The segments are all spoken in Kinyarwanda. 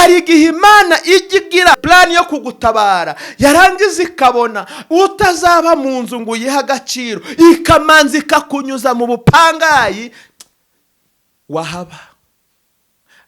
hari igihe Imana igira plan yo kugutabara, yarangiza ikabona utazaba mu nzu ngo uyihe agaciro, ikamanza ikakunyuza mu bupangayi wahaba.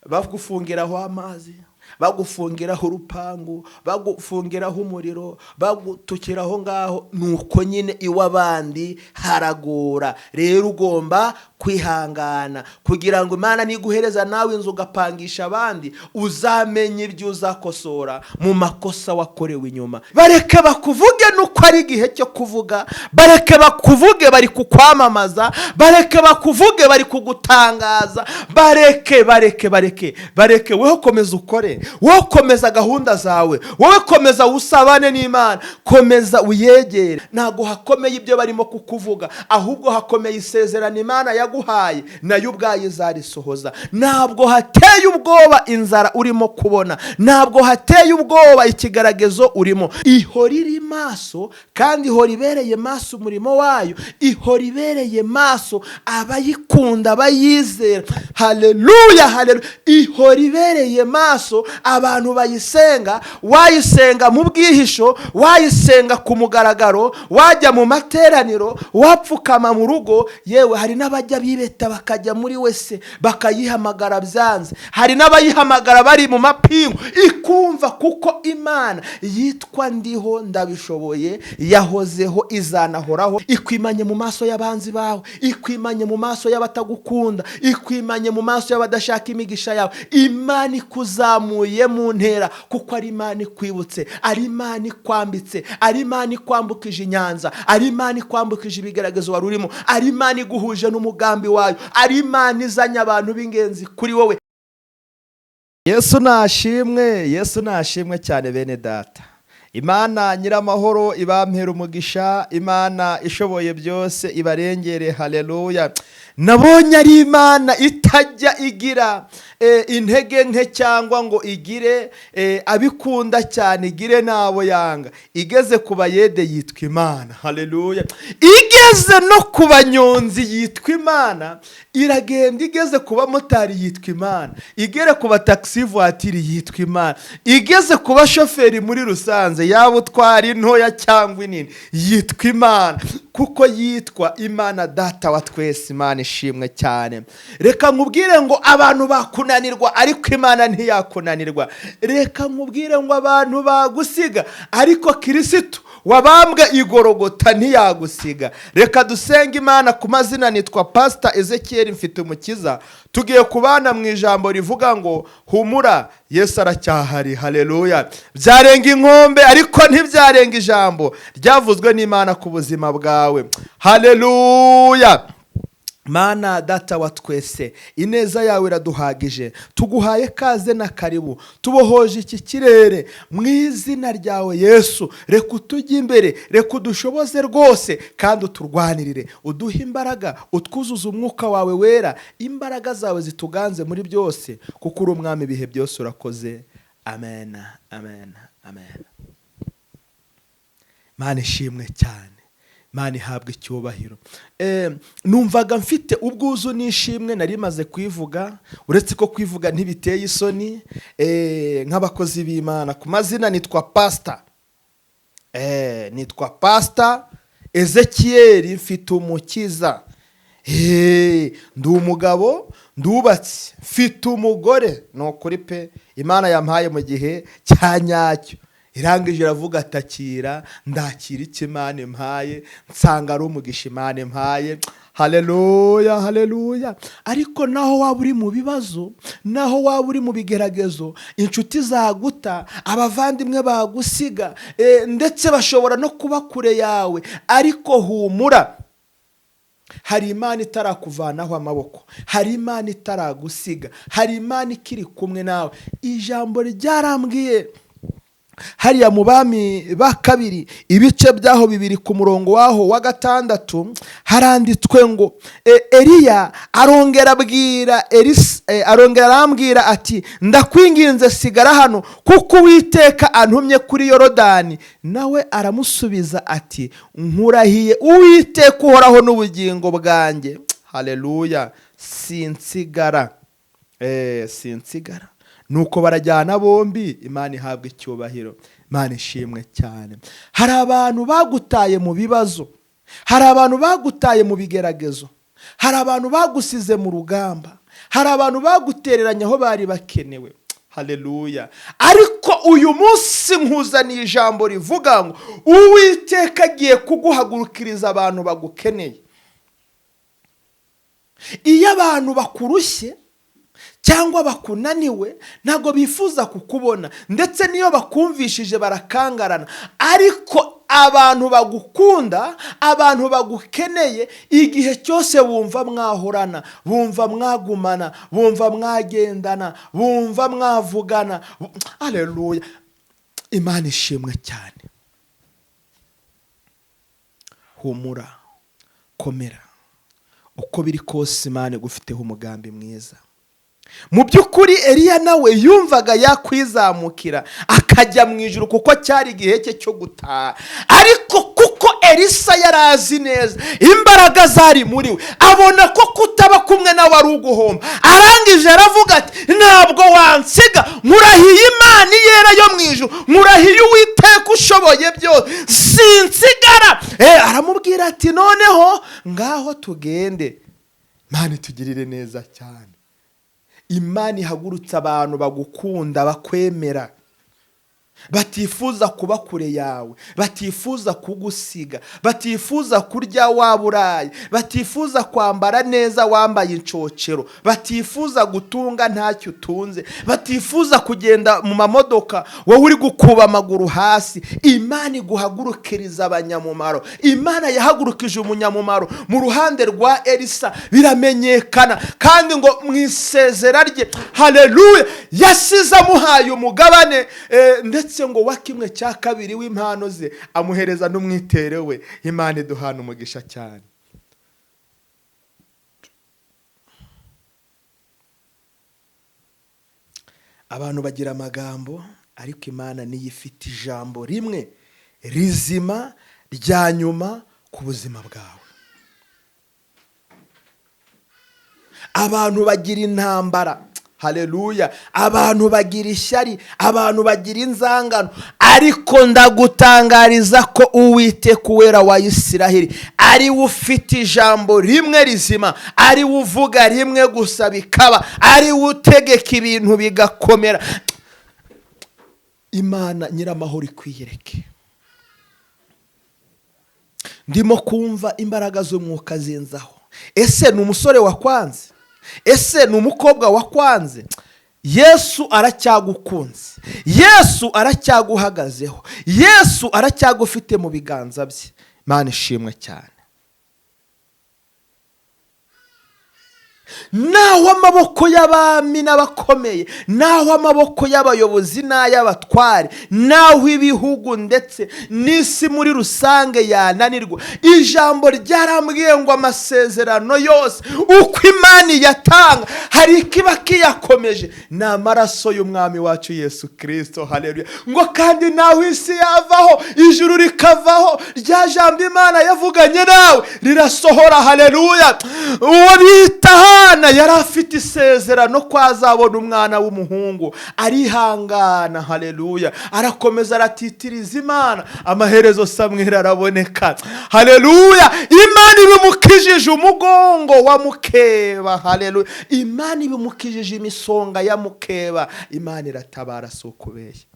Bagufungiraho amazi, bagufungiraho urupangu, bagufungiraho umuriro, bagutukiraho ngaho, nuko nyine iw'abandi haragora. Rero ugomba kwihangana kugira ngo Imana niguhereza nawe inzu ugapangisha abandi, uzamenye ibyo uzakosora mu makosa wakorewe inyuma. Bareke bakuvuge nuko ari igihe cyo kuvuga, bareke bakuvuge bari kukwamamaza, bareke bakuvuge bari kugutangaza, bareke weho komeza ukore, wowe komeza gahunda zawe, wowe komeza usabane n'Imana, komeza uyegere. Ntago hakomeye ibyo barimo kukuvuga, ahubwo hakomeye isezerano Imana yaguhaye, nayo ubwayo izarisohoza. Ntabwo hateye ubwoba inzara urimo kubona, ntabwo hateye ubwoba ikigaragazo urimo. Ihora iri maso kandi ihora ibereye maso umurimo wayo, ihora ibereye maso abayikunda bayizera. Haleluya, haleluya. Ihora ibereye maso abantu bayisenga, wayisenga mu bwihisho, wayisenga ku mugaragaro, wajya mu materaniro, wapfukama mu rugo. Yewe hari n'abajya bibeta bakajya muri wese bakayihamagara byanze, hari n'abayihamagara bari mu mapingu ikumva, kuko Imana yitwa ndiho ndabishoboye, yahozeho, izanahoraho. Ikwimanye mu maso y'abanzi bawe, ikwimanye mu maso y'abatagukunda, ikwimanye mu maso y'abadashaka imigisha yawe. Imana ikuzamuye mu ntera, kuko ari Imana ikwibutse, ari Imana ikwambitse, ari Imana ikwambukije inyanza, ari Imana ikwambukije ibigaragazo wari urimo, ari Imana iguhuje n'umugambi wayo, ari Imana izanye abantu b'ingenzi kuri wowe. Yesu nashimwe, Yesu nashimwe cyane bene data. Imana nyiramahoro ibampera umugisha, Imana ishoboye byose ibarengere. Haleluya. Nabonye ari Imana itajya igira intege nke cyangwa ngo igire abikunda cyane, igire nabo yanga. Igeze ku bayede yitwa Imana. Haleluya. Igeze no ku banyonzi yitwa Imana, iragenda. Igeze ku bamotari yitwa Imana, igere ku bataxi voiture yitwa Imana, igeze ku bashoferi muri rusanze, yaba utwara intoya cyangwa inini, yitwa Imana, kuko yitwa Imana data wa twese. Imana ishimwe cyane. Reka nkubwire ngo abantu bakunanirwa ariko Imana ntiyakunanirwa. Reka nkubwire ngo abantu bagusiga ariko Kristo wabambwe igorogota ntiyagusiga. Reka dusenga Imana. Ku mazina nitwa Pastor Ezechiel mfite umukiza. Tugiye kubana mu ijambo rivuga ngo humura, Yesu aracyahari. Haleluya. Byarenga inkombe ariko ntibyarenga ijambo ryavuzwe n'Imana ku buzima bwawe. Haleluya. Mana data wa twese, ineza yawe iraduhagije. Tuguhaye kaze na karibu, tubohoje iki kirere mu izina ryawe Yesu. Reka utujye imbere, reka udushoboze rwose kandi uturwanirire, uduhe imbaraga, utwuzuze umwuka wawe wera. Imbaraga zawe zituganze muri byose, kuko uri umwami ibihe byose. Urakoze. Amen, amen, amen. Mana ishimwe cyane, Mana ihabwe icyubahiro. Numvaga mfite ubwuzu n'ishimwe nari maze kwivuga, uretse ko kwivuga ntibiteye isoni, nk'abakozi b'Imana. Ku mazina nitwa Pastor Ezechiel mfite umukiza. Ndi umugabo, ndubatse, mfite umugore. No kuri pe, Imana yampaye mu gihe cya nyacyo. Irangije iravuga atakira, ndakira icyo Imana impaye, nsanga ari umugisha Imana impaye. Haleluya, haleluya. Ariko naho waba uri mu bibazo, naho waba uri mu bigeragezo, inshuti zaguta, abavandimwe bagusiga, ndetse bashobora no kuba kure yawe, ariko humura. Hari Imana itarakuvanaho amaboko, hari Imana itaragusiga, hari Imana ikiri kumwe nawe. Ijambo ryarambwiye hariya mu Bami ba kabiri ibice byaho 2 ku murongo waho wa 6 haranditswe ngo Eliya arongera arambwira ati, ndakwinginze sigara hano kuko Uwiteka antumye kuri Yorodani. Nawe aramusubiza ati, nkurahiye Uwiteka uhoraho n'ubugingo bwanjye. Haleluya. Sinsigara. nuko barajyana bombi. Imana ihabwa icyubahiro, Imana ishimwe cyane. Hari abantu bagutaye mu bibazo, hari abantu bagutaye mu bigeragezo, hari abantu bagusize mu rugamba, hari abantu bagutereranya aho bari bakenewe. Haleluya. Ariko uyu munsi nkuzaniye ijambo rivuga ngo Uwiteka agiye kuguhagurukiriza abantu bagukeneye. Iyo abantu bakurushye cyangwa bakunaniwe ntago bifuza kukubona, ndetse niyo bakumvishije barakangarana. Ariko abantu bagukunda, abantu bagukeneye, igihe cyose bumva mwahorana, bumva mwagumana, bumva mwagendana, bumva mwavugana. Haleluya. Imana ishimwe cyane. Humura, komera, uko biri kose Imana igufiteho umugambi mwiza. Mu by'ukuri Eliya nawe yumvaga yakwizamukira akajya mu ijuru kuko cyari igihe cye cyo gutaha. Ariko kuko Elisa yarazi neza imbaraga zari muri we, abona ko kutaba kumwe nawe ari uguhomba. Arangije aravuga ati ntabwo wansiga, nkurahiye Imana yera yo mu ijuru, nkurahiye Uwiteka ushoboye byose, sinsigara. Aramubwira ati noneho ngaho tugende. Imana itugirire neza cyane. Imana ihagurutsa abantu bagukunda, bakwemera, batifuza kuba kure yawe, batifuza kugusiga, batifuza kurya waburaye, batifuza kwambara neza wambaye incocero, batifuza gutunga ntacyo utunze, batifuza kugenda mu mamodoka wowe uri gukuba amaguru hasi. Imana iguhagurukiriza abanyamumaro. Imana yahagurukije umunyamumaro mu ruhande rwa Elisa, biramenyekana kandi ngo mu isezera rye, haleluya, yasize amuhaye umugabane ndetse ngo wa kimwe cya kabiri w'impano ze amuhereza n'umwitere we. Imana iduhane umugisha cyane. Abantu bagira amagambo, ariko Imana niyo ifite ijambo rimwe rizima rya nyuma ku buzima bwawe. Abantu bagira intambara, haleluya, abantu bagira ishyari, abantu bagira inzangano, ariko ndagutangariza ko Uwiteka uwera wa Isiraheli ari we ufite ijambo rimwe rizima, ari we uvuga rimwe gusa bikaba, ari we utegeka ibintu bigakomera. Imana nyiramahoro ikwiyereke. Ndimo kumva imbaraga z'umwuka zinzaho. Ese ni umusore wakwanze? Ese ni umukobwa wakwanze? Yesu aracyagukunze, Yesu aracyaguhagazeho, Yesu aracyagufite mu biganza bye. Imana ishimwe cyane. Naho amaboko y'abami n'abakomeye, naho amaboko y'abayobozi n'ay'abatware, naho ibihugu ndetse n'isi muri rusange yananirwa, ijambo ryarambwiye ngo amasezerano yose uko Imana yatanga hari ikiba kiyakomeje, ni amaraso y'umwami wacu Yesu Kristo. Haleluya. Ngo kandi naho isi yavaho ijuru rikavaho, rya jambo Imana yavuganye nawe rirasohora. Haleluya. Uwo bita yari afite isezerano ko azabona umwana w'umuhungu, arihangana. Haleluya. Arakomeza aratitiriza Imana, amaherezo Samweli araboneka. Haleluya. Imana ibimukijije umugongo wa mukeba. Haleluya. Imana ibimukijije imisonga ya mukeba. Imana iratabara si ukubeshya.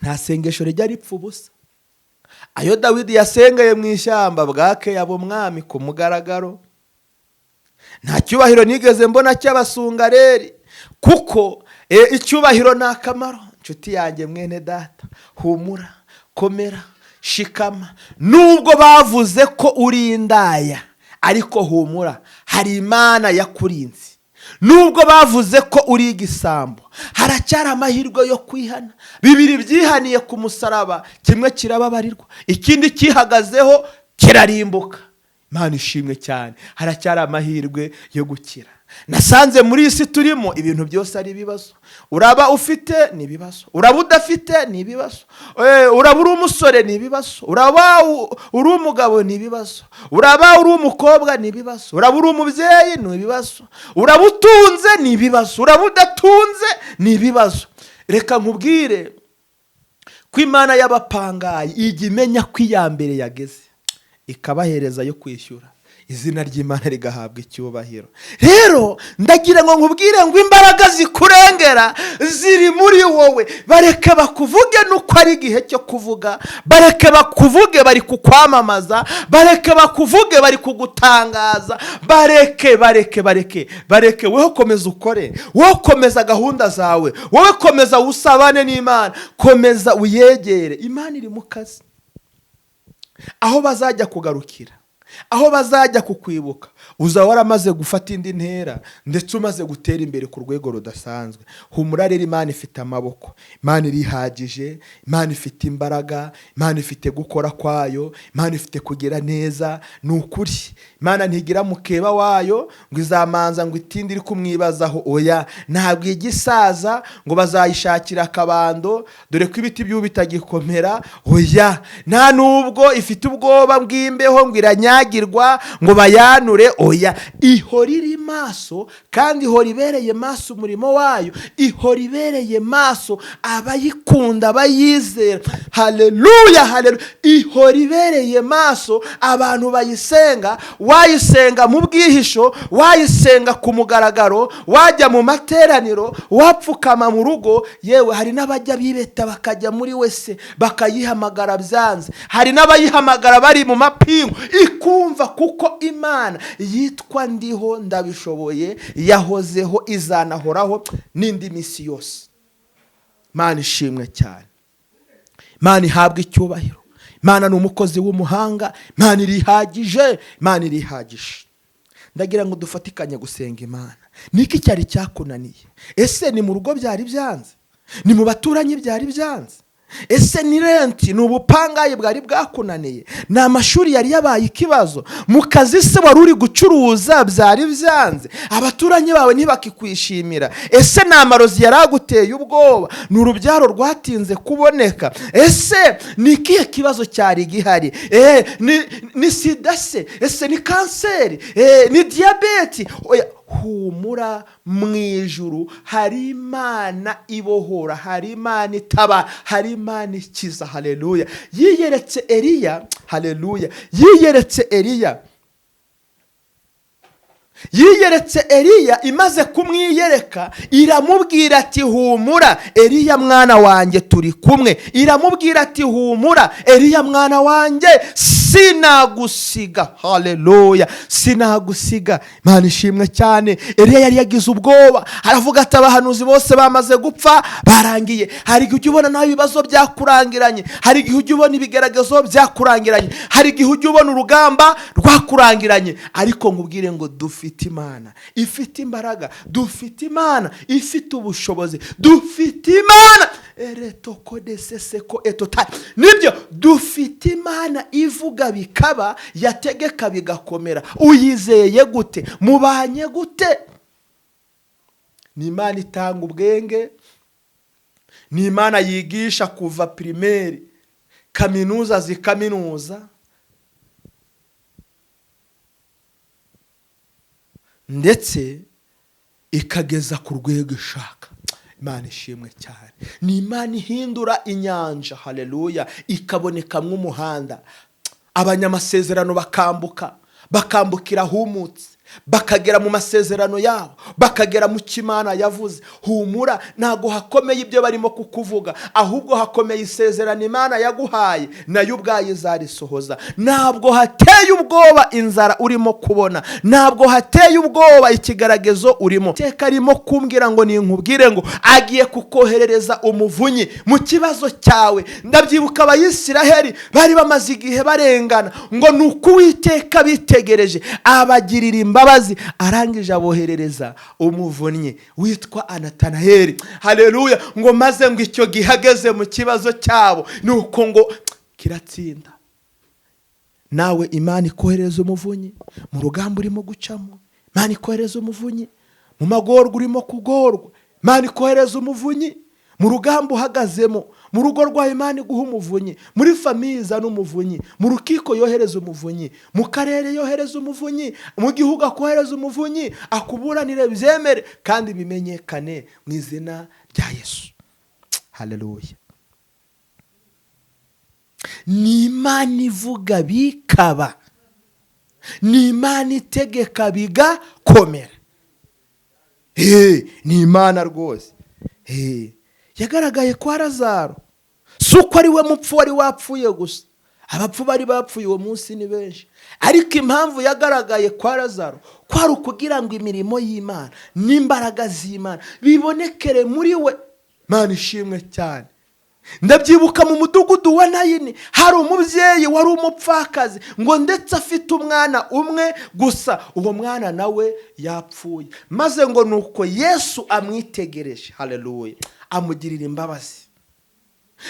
Nta sengesho rijya ripfa ubusa. Ayo Dawidi yasengeye mu ishyamba bwake yaba umwami ku mugaragaro. Nta cyubahiro nigeze mbona cy'abasungareri, kuko icyubahiro ni akamaro. Nshuti yanjye mwene data, humura, komera, shikama. Nubwo bavuze ko uri indaya, ariko humura, hari Imana yakurinze. Nubwo bavuze ko uri igisambo, haracyari amahirwe yo kwihana. Bibiri byihaniye ku musaraba, kimwe kirababarirwa, ikindi kihagazeho kirarimbuka. Imana ishimwe cyane. Haracyari amahirwe yo gukira, nasanze muri isi turimo ibintu byose ari ibibazo. Uraba ufite ni ibibazo, uraba udafite ni ibibazo, uraba uri umusore ni ibibazo, uraba uri umugabo ni ibibazo, uraba uri umukobwa ni ibibazo, uraba uri umubyeyi ni ibibazo, uraba utunze ni ibibazo, uraba udatunze ni ibibazo. Reka nkubwire ko Imana y'abapangayi ijya imenya ko iya mbere yageze ikabahereza yo kwishyura, izina ry'Imana rigahabwa icyubahiro. Rero ndagira ngo nkubwire ngo imbaraga zikurengera ziri muri wowe. Bareke bakuvuge nuko ari igihe cyo kuvuga, bareke bakuvuge bari kukwamamaza, bareke bakuvuge bari kugutangaza, bareke weho komeza ukore, wowe komeza gahunda zawe, wowe komeza usabane n'Imana, komeza uyegere. Imana iri mu kazi. Aho bazajya kugarukira, aho bazajya kukwibuka, uzaba waramaze gufata indi ntera ndetse umaze gutera imbere ku rwego rudasanzwe. Humura rero, Imana ifite amaboko, Imana irihagije, Imana ifite imbaraga, Imana ifite gukora kwayo, Imana ifite kugira neza. Ni ukuri Imana ntigira mukeba wayo ngo izamanza ngo itinde iri kumwibazaho. Oya, ntabwo igisaza ngo bazayishakira akabando dore ko ibiti by'ubu bitagikomera. Oya, nta nubwo ifite ubwoba bw'imbeho ngo iranyagirwa ngo bayanure. Oya, ihora iri maso kandi ihora ibereye maso umurimo wayo, ihora ibereye maso abayikunda, abayizera. Haleluya, haleluya. Ihora ibereye maso abantu bayisenga, wayisenga mu bwihisho, wayisenga ku mugaragaro, wajya mu materaniro, wapfukama mu rugo. Yewe hari n'abajya bibeta bakajya muri wese bakayihamagara byanze, hari n'abayihamagara bari mu mapingu ikumva, kuko Imana yitwa ndiho ndabishoboye, yahozeho, izanahoraho n'indi minsi yose. Imana ishimwe cyane, Imana ihabwa icyubahiro. Imana ni umukozi w'umuhanga, Imana irihagije, Imana irihagije. Ndagira ngo dufatikanye gusenga Imana. Niki cyari cyakunaniye? Ese ni mu rugo byari byanze? Ni mu baturanyi byari byanze? Ese ni renti, ni ubupangayi bwari bwakunaniye? Ni amashuri yari yabaye ikibazo? Mu kazi se wari uri gucuruza byari byanze? Abaturanyi bawe ntibakikwishimira? Ese ni amarozi yari aguteye ubwoba? Ni urubyaro rwatinze kuboneka? Ese ni ikihe kibazo cyari gihari? Ni sida se? Ese ni kanseri? Ni diyabeti? Oya, humura, mu ijuru hari Imana ibohora, hari Imana itaba, hari Imana ikiza. Haleluya. Yiyeretse Eliya, haleluya, yiyeretse Eliya, imaze kumwiyereka iramubwira ati humura Eliya mwana wanjye turi kumwe. Iramubwira ati humura Eliya mwana wanjye sinagusiga. Haleluya, sinagusiga. Imana ishimwe cyane. Eliya yari yagize ubwoba, aravuga ati abahanuzi bose bamaze gupfa, barangiye. Hari igihe ujya ubona nawe ibibazo byakurangiranye, hari igihe ujya ubona ibigaragazo byakurangiranye, hari igihe ujya ubona urugamba rwakurangiranye. Ariko nkubwire ngo dufite Imana ifite imbaraga, dufite Imana ifite ubushobozi, dufite Imana nibyo, dufite Imana ivuga bikaba, yategeka bigakomera. Uyizeye gute? Mubanye gute? Ni Imana itanga ubwenge, ni Imana yigisha kuva primaire, kaminuza zikaminuza, ndetse ikageza ku rwego ishaka. Imana ishimwe cyane. Ni Imana ihindura inyanja, haleluya, ikabonekamo umuhanda. Abanyamasezerano bakambukira humutse, bakagera mu masezerano yabo, bakagera mu cy'Imana yavuze. Humura, ntago hakomeye ibyo barimo kukuvuga, ahubwo hakomeye isezerano Imana yaguhaye, nayo ubwayo izarisohoza. Ntabwo hateye ubwoba inzara urimo kubona, ntabwo hateye ubwoba ikigaragazo urimo. Teka arimo kumbwira ngo ninkubwire ngo agiye kukoherereza umuvunyi mu kibazo cyawe. Ndabyibuka Abayisiraheli bari bamaze igihe barengana, ngo nuko Uwiteka bitegereje abagirira imbabazi, arangije aboherereza umuvunyi witwa Anatanayeli. Haleluya. Ngo maze ngo icyo gihageze mu kibazo cyabo, nuko ngo kiratsinda. Nawe Imana ikohereza umuvunyi mu rugamba urimo gucamo, Imana ikohereza umuvunyi mu magorwa urimo kugorwa, Imana ikohereza umuvunyi. Mu rugamba uhagazemo, mu rugo rwawe Imana iguha umuvunyi, muri famiye izana umuvunyi, mu rukiko yohereza umuvunyi, mu karere yohereza umuvunyi, mu gihugu akohereza umuvunyi, akuburanire byemere kandi bimenyekane mu izina rya Yesu. Haleluya. Ni Imana ivuga bikaba, ni Imana itegeka bigakomera. Ni Imana rwose. Yagaragaye kwa Lazaro, si uko ari we mupfu wari wapfuye gusa, abapfu bari bapfuye uwo munsi ni benshi, ariko impamvu yagaragaye kwa Lazaro kwari ukugira ngo imirimo y'Imana n'imbaraga z'Imana bibonekere muri we. Imana ishimwe cyane. Ndabyibuka mu mudugudu wa Nayini hari umubyeyi wari umupfakazi ngo ndetse afite umwana umwe gusa, uwo mwana nawe yapfuye, maze ngo nuko Yesu amwitegereje, haleluya, amugirira imbabazi.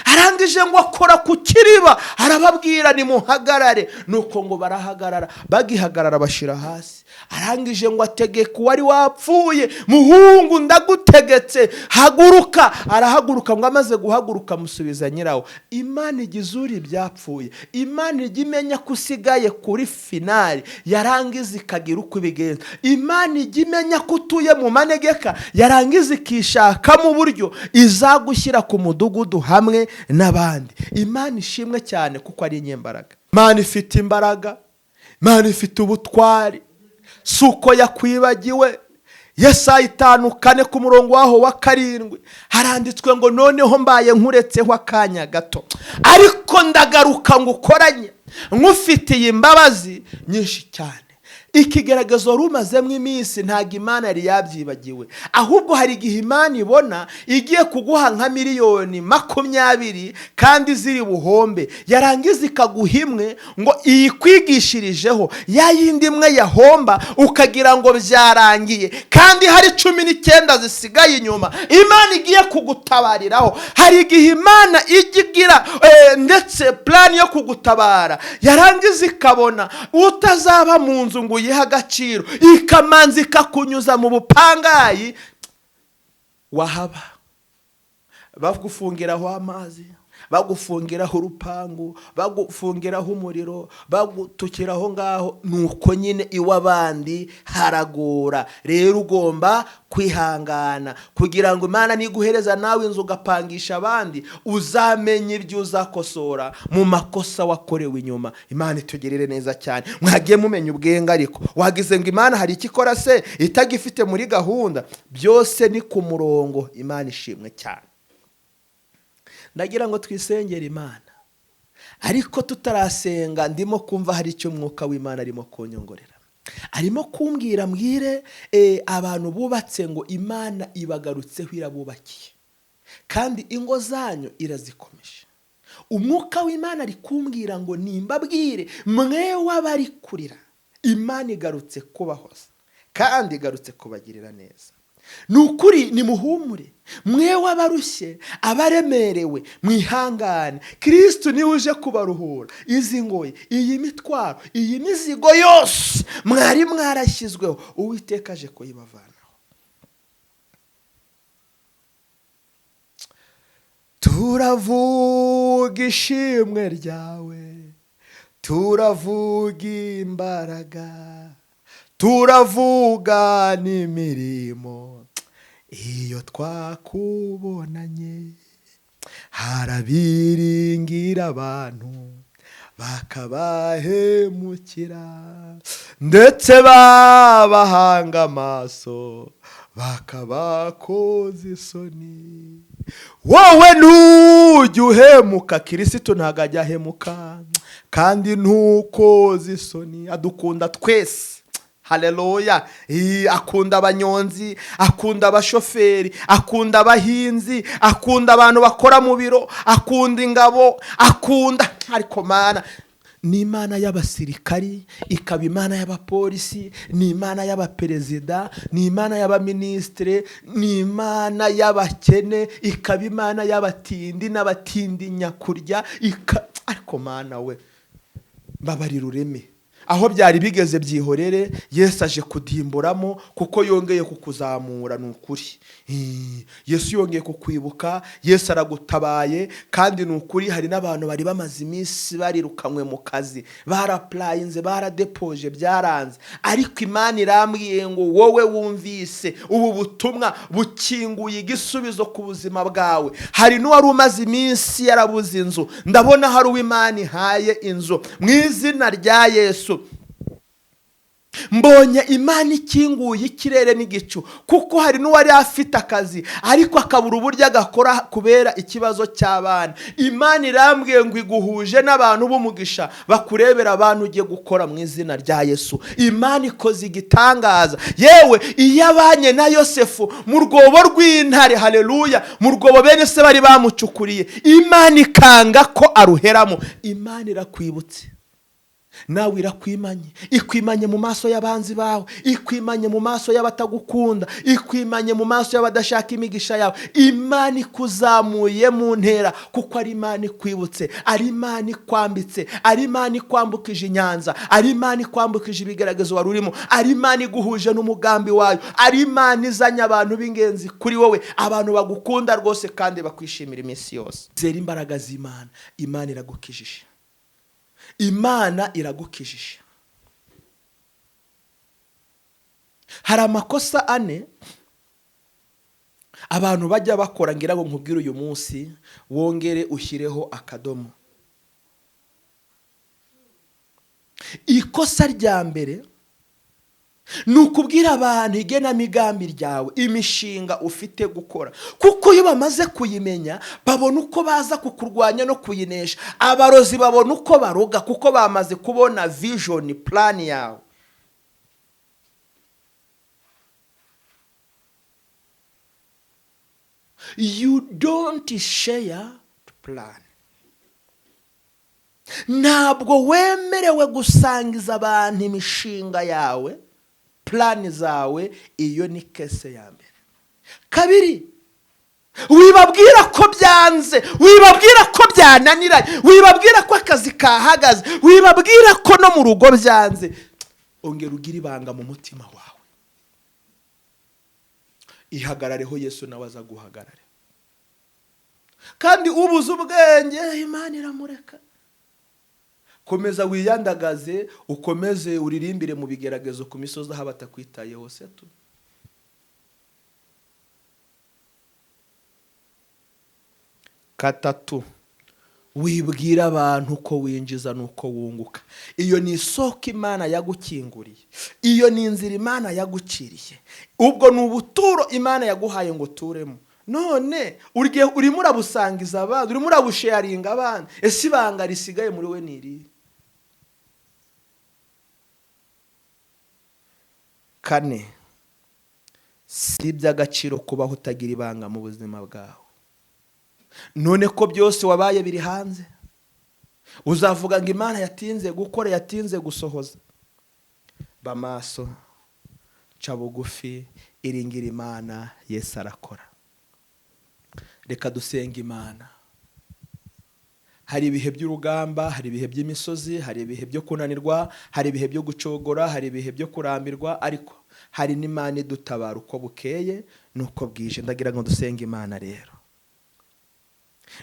Arangije ngo akora ku kiriba, arababwira nimuhagarare, nuko ngo barahagarara, bagihagarara bashira hasi. Arangije ngo ategeka uwari wapfuye, muhungu ndagutegetse haguruka. Arahaguruka, ngo amaze guhaguruka amusubiza nyirawo. Imana igizuri ibyapfuye, Imana ijya imenya ko usigaye kuri finali, yarangiza ikagira uko ibigenza. Imana ijya imenya ko utuye mu manegeka, yarangiza ikishakamo uburyo izagushyira ku mudugudu hamwe n'abandi. Imana ishimwe cyane kuko ari inyembaraga. Imana ifite imbaraga, Imana ifite ubutwari, si uko yakwibagiwe. Yesaya 5:4 ku murongo waho wa 7 haranditswe ngo noneho mbaye nkuretseho akanya gato, ariko ndagaruka ngo ukoranye, nkufitiye imbabazi nyinshi cyane. Ikigaragazo rumazemo iminsi ntago Imana yari yabyibagiwe, ahubwo hari igihe Imana ibona igiye kuguha nka miliyoni 20 kandi ziri buhombe, yarangiza ikaguha imwe ngo iyikwigishirijeho, ya yindi imwe yahomba ukagira ngo byarangiye, kandi hari 19 zisigaye inyuma Imana igiye kugutabariraho. Hari igihe Imana igira ndetse plan yo kugutabara, yarangiza ikabona utazaba mu nzu ngo yiha agaciro, ikamanza ikakunyuza mu bupangayi wahaba. Bagufungiraho amazi, bagufungiraho urupangu, bagufungiraho umuriro, bagutukiraho ngaho, nuko nyine iw'abandi haragora. Rero ugomba kwihangana kugira ngo Imana niguhereza nawe inzu ugapangisha abandi, uzamenye ibyo uzakosora mu makosa wakorewe inyuma. Imana itugerere neza cyane. Mwagiye mumenya ubwenge, ariko wagize ngo Imana hari ikikora se itagifite muri gahunda? Byose ni ku murongo. Imana ishimwe cyane. Ndagira ngo twisengere Imana, ariko tutarasenga ndimo kumva hari icyo Mwuka w'Imana arimo kunyongorera. Arimo kumbwira mbwire abantu bubatse ngo Imana ibagarutseho, irabubakiye kandi ingo zanyu irazikomeje. Umwuka w'Imana ari kumbwira ngo nimbabwire mwe wabari kurira, Imana igarutse kubahoza kandi igarutse kubagirira neza. Nukuri nimuhumure, mwe wabarushye abaremerewe mwihangane, Kristo niwe uje kubaruhura. Izi ngoyi, iyi mitwaro, iyi mizigo yose mwari mwarashyizweho, Uwiteka aje kuyibavanaho. Turavuga ishimwe ryawe, turavuga imbaraga, turavuga n'imirimo iyo twakubonanye. Harabiringira abantu bakabahemukira, ndetse babahanga amaso bakabakoza isoni. Wowe ntujya uhemuka, Kristo ntago ajya ahemuka kandi ntukoza isoni. Adukunda twese. Haleluya. Akunda abanyonzi, akunda abashoferi, akunda abahinzi, akunda abantu bakora mu biro, akunda ingabo, akunda. Ariko Mana ni Imana y'abasirikari, ikaba Imana y'abapolisi, ni Imana y'abaperezida, ni Imana y'abaministre, ni Imana y'abakene, ikaba Imana y'abatindi n'abatindi nyakurya. Ariko Mana we, mbabarira ureme aho byari bigeze byihorere, Yesu aje kudimburamo kuko yongeye kukuzamura. Ni ukuri, Yesu yongeye kukwibuka, Yesu aragutabaye. kandi ni ukuri hari n'abantu bari bamaze iminsi barirukanywe mu kazi, barapurayinze, baradepoje, byaranze, ariko Imana irambwiye ngo wowe wumvise ubu butumwa bukinguye igisubizo ku buzima bwawe. hari n'uwari umaze iminsi yarabuze inzu, ndabona hari uw'Imana ihaye inzu mu izina rya Yesu. mbonye Imana ikinguye ikirere n'igicu, kuko hari n'uwari afite akazi ariko akabura uburyo agakora kubera ikibazo cy'abana. Imana irambwiye ngo iguhuje n'abantu b'umugisha bakurebera abantu ugiye gukora mu izina rya Yesu. Imana ikoze igitangaza. yewe iyo abanye na Yosefu mu rwobo rw'intare, haleluya, mu rwobo bene se bari bamucukuriye, Imana ikanga ko aruheramo. Imana irakwibutse, nawe irakwimanye. ikwimanye mu maso y'abanzi bawe, ikwimanye mu maso y'abatagukunda, ikwimanye mu maso y'abadashaka imigisha yawe. Imana ikuzamuye mu ntera, kuko ari Imana ikwibutse, ari Imana ikwambitse, ari Imana ikwambukije inyanza, ari Imana ikwambukije ibigaragazo wari urimo, ari Imana iguhuje n'umugambi wayo, ari Imana izanye abantu b'ingenzi kuri wowe, abantu bagukunda rwose kandi bakwishimira iminsi yose. zera imbaraga z'Imana. Imana iragukijije, Imana iragukijije. hari amakosa 4 abantu bajya bakora, ngira ngo nkubwire uyu munsi wongere ushyireho akadomo. ikosa rya mbere ni ukubwira abantu igenamigambi ryawe, imishinga ufite gukora, kuko iyo bamaze kuyimenya babona uko baza kukurwanya no kuyinesha. abarozi babona uko baroga, kuko bamaze kubona vision plan yawe. You don't share plan. ntabwo wemerewe gusangiza abantu imishinga yawe, plani zawe. iyo ni kese ya mbere. kabiri, wibabwira ko byanze, wibabwira ko byananiranye, wibabwira ko akazi kahagaze, wibabwira ko no mu rugo byanze. ongera ugire ibanga mu mutima wawe, ihagarareho. Yesu nawe aza guhagarare. kandi ubuze ubwenge, Imana iramureka. komeza wiyandagaze, ukomeze uririmbire mu bigeragezo ku misozi aho batakwitayeho se tu. gatatu, wibwira abantu ko winjiza nuko wunguka. iyo ni isoko Imana yagukinguriye, iyo ni inzira Imana yaguciriye, ubwo ni ubuturo Imana yaguhaye ngo turemo. none urimo urabusangiza abandi, urimo urabusharinga abandi. ese ibanga risigaye muri we ni irihe? 4, si iby'agaciro kubaho utagira ibanga mu buzima bwawe. none ko byose wabaye biri hanze, uzavuga ngo Imana yatinze gukora, yatinze gusohoza. bamaso, ca bugufi, iringira Imana. Yesu arakora. reka dusenga Imana. hari ibihe by'urugamba, hari ibihe by'imisozi, hari ibihe byo kunanirwa, hari ibihe byo gucogora, hari ibihe byo kurambirwa, ariko hari n'Imana idutabara uko bukeye nuko bwije. ndagira ngo dusenge Imana rero.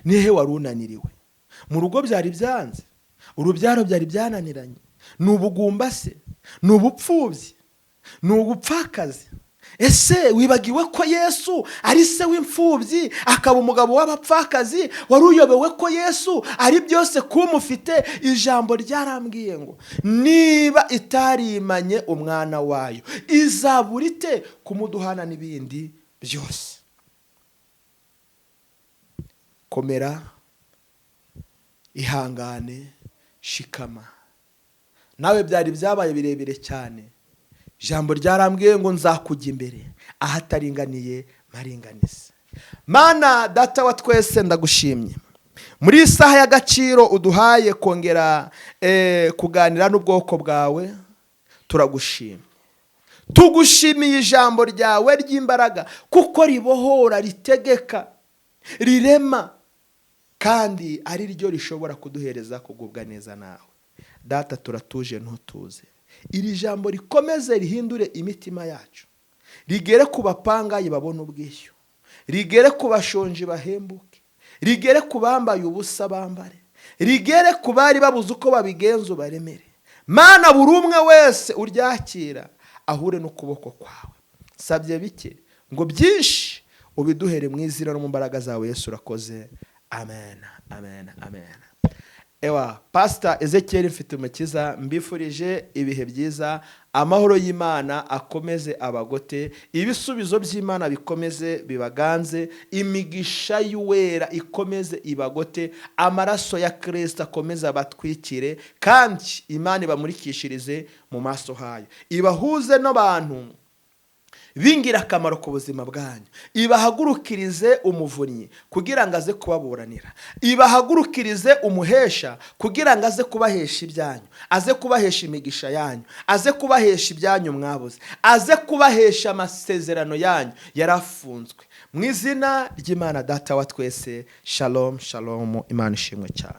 nihe wari unaniriwe? mu rugo byari byanze, urubyaro byari byananiranye, ni ubugumba se, ni ubupfubyi, ni ubupfakazi. ese wibagiwe ko Yesu ari se w'imfubyi, akaba umugabo w'abapfakazi? wari uyobewe ko Yesu ari byose kumufite? ijambo ryarambwiye ngo niba itarimanye umwana wayo, izabura ite kumuduhana n'ibindi byose? komera, ihangane, shikama. nawe byari byabaye birebire cyane. ijambo ryarambwiye ngo nzakujya imbere, ahataringaniye maringanize. Mana data wa twese, ndagushimye muri isaha y'agaciro uduhaye kongera kuganira n'ubwoko bwawe. turagushimye, tugushimiye ijambo ryawe ry'imbaraga, kuko ribohora, ritegeka, rirema, kandi ari ryo rishobora kuduhereza kugubwa neza nawe. data turatuje ntutuze. Iri jambo rikomeze rihindure imitima yacu, rigere ku bapangayi babona ubwishyu, rigere ku bashonji bahembuke, rigere ku bambaye ubusa bambare, rigere ku bari babuze uko babigenza ubaremere. Mana, buri umwe wese uryakira ahure n'ukuboko kwawe. Sabye bike ngo byinshi ubiduhere mu izina no mu mbaraga zawe Yesu, urakoze. Amen, amen, amen. Ewa Pastor Ezechiel Mfitumukiza, mbifurije ibihe byiza, amahoro y'Imana akomeze abagote, ibisubizo by'Imana bikomeze bibaganze, imigisha y'uwera ikomeze ibagote, amaraso ya Kristo akomeze abatwikire, kandi Imana ibamurikishirize mu maso hayo, ibahuze n'abantu bingira akamaro ku buzima bwanyu, ibahagurukirize umuvunyi kugira ngo aze kubaburanira, ibahagurukirize umuhesha kugira ngo aze kubahesha ibyanyu, aze kubahesha imigisha yanyu, aze kubahesha ibyanyu mwabuze, aze kubahesha amasezerano yanyu yarafunzwe, mu izina ry'Imana Data wa twese. Shalom shalom. Imana ishimwe cyane.